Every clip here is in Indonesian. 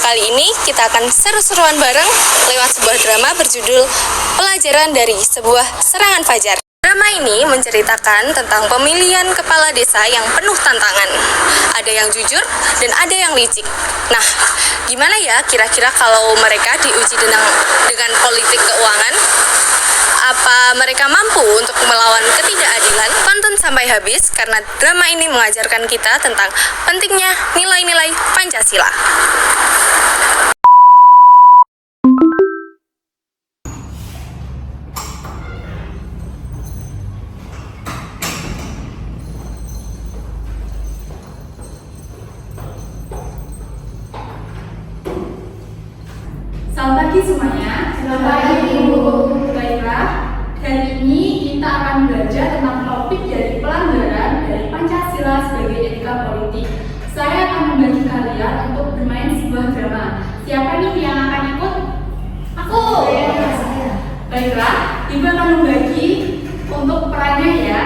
kali ini kita akan seru-seruan bareng lewat sebuah drama berjudul Pelajaran dari Sebuah Serangan Fajar. Drama ini menceritakan tentang pemilihan kepala desa yang penuh tantangan. Ada yang jujur dan ada yang licik. Nah, gimana ya kira-kira kalau mereka diuji dengan politik keuangan? Apa mereka mampu untuk melawan ketidakadilan? Tonton sampai habis karena drama ini mengajarkan kita tentang pentingnya nilai-nilai Pancasila. Selamat pagi semuanya. Selamat pagi, Ibu. Baiklah, hari ini kita akan belajar tentang topik dari pelanggaran dari Pancasila sebagai etika politik. Saya akan membagi kalian untuk bermain sebuah drama. Siapa nih yang akan ikut? Aku. Saya. Baiklah, Ibu akan membagi untuk perannya ya.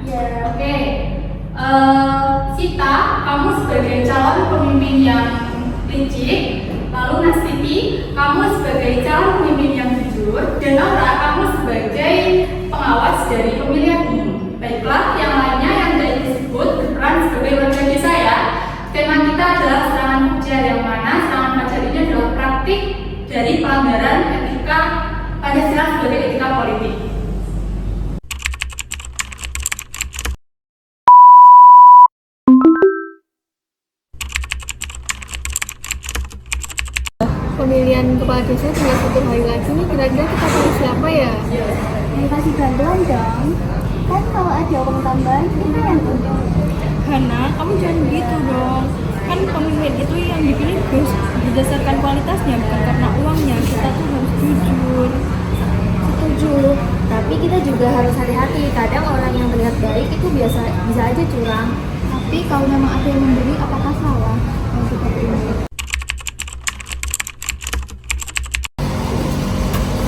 Ya. Oke. Sita, kamu sebagai calon pemimpin yang licik. Lalu Nastiti, kamu sebagai calon pemimpin yang jujur, dan Nora, kamu sebagai pengawas dari pemilihan umum. Baiklah, yang lainnya yang tidak disebut berperan sebagai warga desa ya. Tema kita adalah serangan fajar, yang mana serangan fajar ini adalah praktik dari pelanggaran etika Pancasila sebagai etika politik. Pemilihan kepala desa tinggal 1 hari lagi nih, kira-kira kita pilih siapa ya? Yang kasih bantuan dong. Kan kalau ada uang tambahan, kita yang untung. Hana, kamu jangan begitu dong. Kan pemimpin itu yang dipilih berdasarkan kualitasnya, bukan karena uangnya. Kita tuh harus jujur. Setuju. Tapi kita juga harus hati-hati. Kadang orang yang terlihat baik itu bisa aja curang. Tapi kalau memang ada yang memberi, apakah salah? Yang kita terima.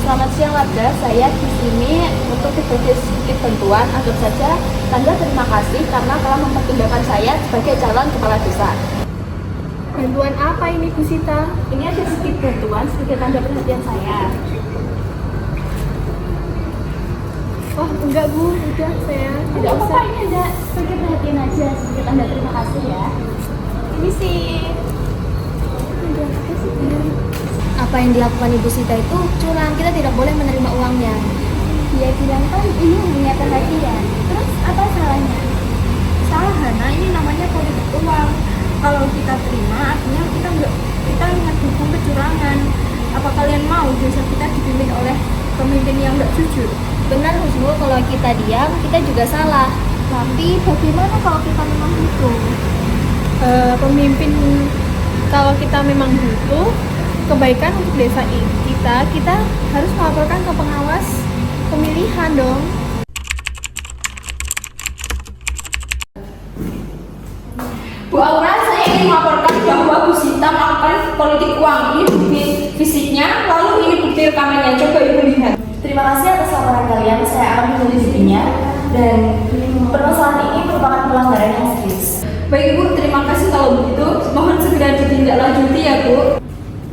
Selamat siang warga, saya di sini untuk berbagi sedikit bantuan. Anggap saja tanda terima kasih karena telah mempertimbangkan saya sebagai calon kepala desa. Bantuan apa ini, Bu Sita? Ini ada sedikit bantuan sebagai tanda perhatian saya. Oh, enggak Bu, udah saya Tidak apa-apa, ini ada sebagai perhatian aja, sebagai tanda terima kasih ya. Ini sih. Apa yang dilakukan Ibu Sita itu curang, kita tidak boleh menerima uangnya. Dia bilang kan ini hanya perhatian. Terus apa salahnya? salah, Hana. Ini namanya politik uang. Kalau kita terima, artinya kita mendukung kecurangan. Apa kalian mau desa kita dipimpin oleh pemimpin yang nggak jujur? Benar Husnul, kalau kita diam, kita juga salah. Tapi bagaimana kalau kita memang butuh? Pemimpin, kalau kita memang butuh kebaikan untuk desa kita harus melaporkan ke pengawas pemilihan dong. Bu Aura, saya ingin melaporkan bahwa Bu Sinta melakukan politik uang. Ini bukti fisiknya, lalu ini bukti rekamannya. Coba Ibu lihat. Terima kasih atas laporan kalian, saya akan menyelidiknya dan permasalahan ini merupakan pelanggaran yang serius. Baik Ibu, terima kasih kalau begitu. Mohon segera ditindaklanjuti ya Bu.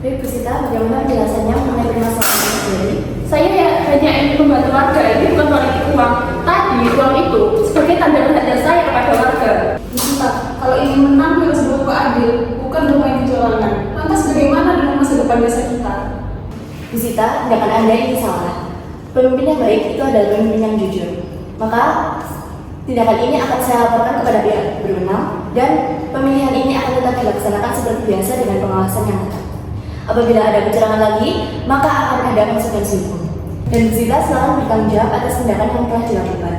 Baik Bu Sita, bagaimana penjelasannya mengenai permasalahan ini sendiri? Saya hanya ingin membantu warga, ini bukan politik uang. Tadi uang itu sebagai tanda perhatian saya kepada warga. Bu Sinta, kalau ingin menang harus berlaku adil, bukan bermain kecurangan. Lantas bagaimana dengan masa depan desa kita? Bu Sita, tindakan Anda ini salah. Pemimpin yang baik itu adalah pemimpin yang jujur. Maka tindakan ini akan saya laporkan kepada pihak berwenang dan pemilihan ini akan tetap dilaksanakan seperti biasa dengan pengawasan yang ketat. Apabila ada kecurangan lagi, maka akan ada konsekuensi hukum. Dan Bu Sita selalu bertanggung jawab atas tindakan yang telah dilakukan.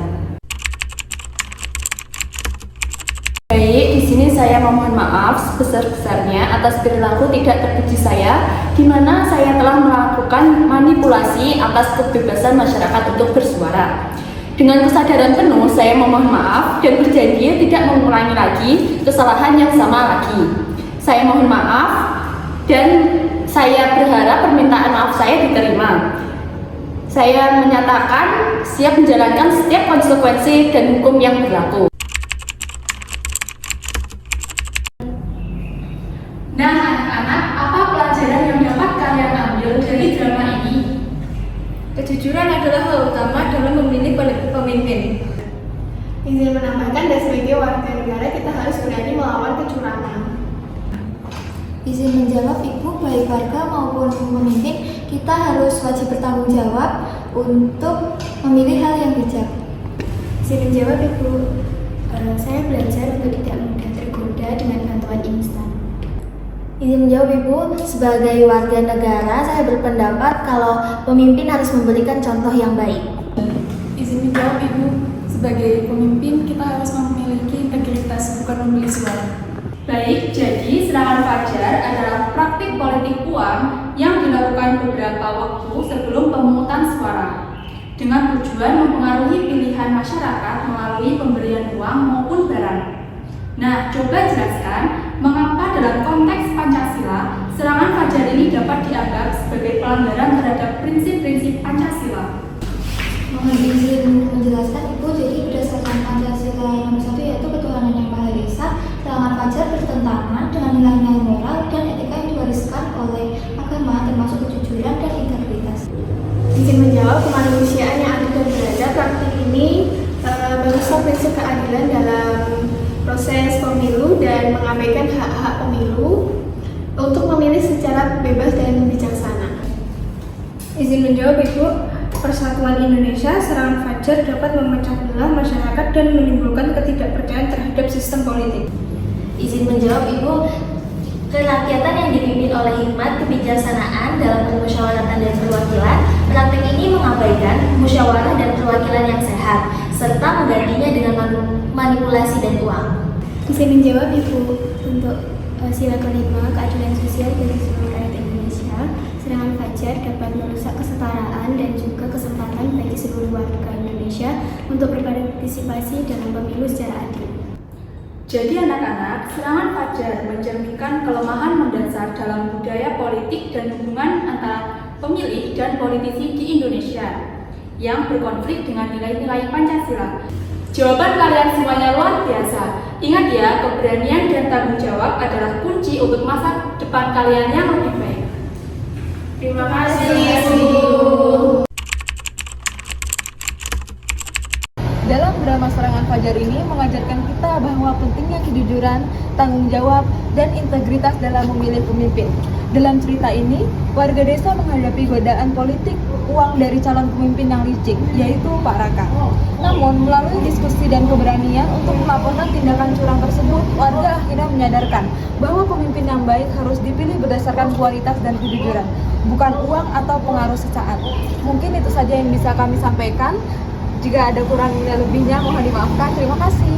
Baik, di sini saya memohon maaf sebesar-besarnya atas perilaku tidak terpuji saya, di mana saya telah melakukan manipulasi atas kebebasan masyarakat untuk bersuara. Dengan kesadaran penuh, saya memohon maaf dan berjanji tidak mengulangi lagi kesalahan yang sama lagi. Saya mohon maaf dan saya berharap permintaan maaf saya diterima. Saya menyatakan siap menjalankan setiap konsekuensi dan hukum yang berlaku. Nah, anak-anak, apa Kejujuran adalah hal utama dalam memilih pemimpin. Izin menambahkan, dan sebagai warga negara kita harus berani melawan kecurangan. Izin menjawab Ibu, baik warga maupun pemimpin, kita harus wajib bertanggung jawab untuk memilih hal yang bijak. Izin menjawab Ibu, saya belajar untuk tidak mudah tergoda dengan bantuan instan. Izin menjawab Ibu, sebagai warga negara saya berpendapat kalau pemimpin harus memberikan contoh yang baik. Izin menjawab Ibu, sebagai pemimpin kita harus memiliki integritas, bukan memilih suara. Baik, jadi serangan fajar adalah praktik politik uang yang dilakukan beberapa waktu sebelum pemungutan suara dengan tujuan mempengaruhi pilihan masyarakat melalui pemberian uang maupun barang. Nah, coba jelaskan mengapa dalam konteks Pancasila serangan fajar ini dapat dianggap sebagai pelanggaran terhadap prinsip-prinsip Pancasila. Mohon izin menjelaskan Ibu, jadi berdasarkan Pancasila nomor 1 yaitu ketuhanan yang Maha Esa, serangan fajar bertentangan dengan nilai-nilai moral dan etika yang diwariskan oleh agama termasuk kejujuran dan integritas. Izin menjawab, kemanusiaan yang adil dan beradab, praktik ini merusak prinsip keadilan dalam proses pemilu dan mengabaikan hak-hak pemilu untuk memilih secara bebas dan bijaksana. Izin menjawab Ibu, Persatuan Indonesia, serangan fajar dapat memecah belah masyarakat dan menimbulkan ketidakpercayaan terhadap sistem politik. Izin menjawab Ibu, kerakyatan yang dipimpin oleh hikmat kebijaksanaan dalam permusyawaratan dan perwakilan, praktek ini mengabaikan musyawarah dan perwakilan yang sehat, serta menggantinya dengan manipulasi dan uang. Izin menjawab Ibu, untuk sila kelima keadilan sosial bagi seluruh rakyat Indonesia, serangan fajar dapat merusak kesetaraan dan juga kesempatan bagi seluruh warga Indonesia untuk berpartisipasi dalam pemilu secara adil. Jadi anak-anak, serangan fajar mencerminkan kelemahan mendasar dalam budaya politik dan hubungan antara pemilih dan politisi di Indonesia yang berkonflik dengan nilai-nilai Pancasila. Jawaban kalian semuanya luar biasa. Ingat ya, keberanian dan tanggung jawab adalah kunci untuk masa depan kalian yang lebih baik. Terima kasih, Bu. Dalam drama Serangan Fajar ini mengajarkan kita bahwa pentingnya kejujuran, tanggung jawab, dan integritas dalam memilih pemimpin. Dalam cerita ini, warga desa menghadapi godaan politik uang dari calon pemimpin yang licik, yaitu Pak Raka. Namun, melalui diskusi dan keberanian untuk melaporkan tindakan curang tersebut, warga akhirnya menyadarkan bahwa pemimpin yang baik harus dipilih berdasarkan kualitas dan kejujuran, bukan uang atau pengaruh sesaat. Mungkin itu saja yang bisa kami sampaikan. Jika ada kurang dan lebihnya, mohon dimaafkan. Terima kasih.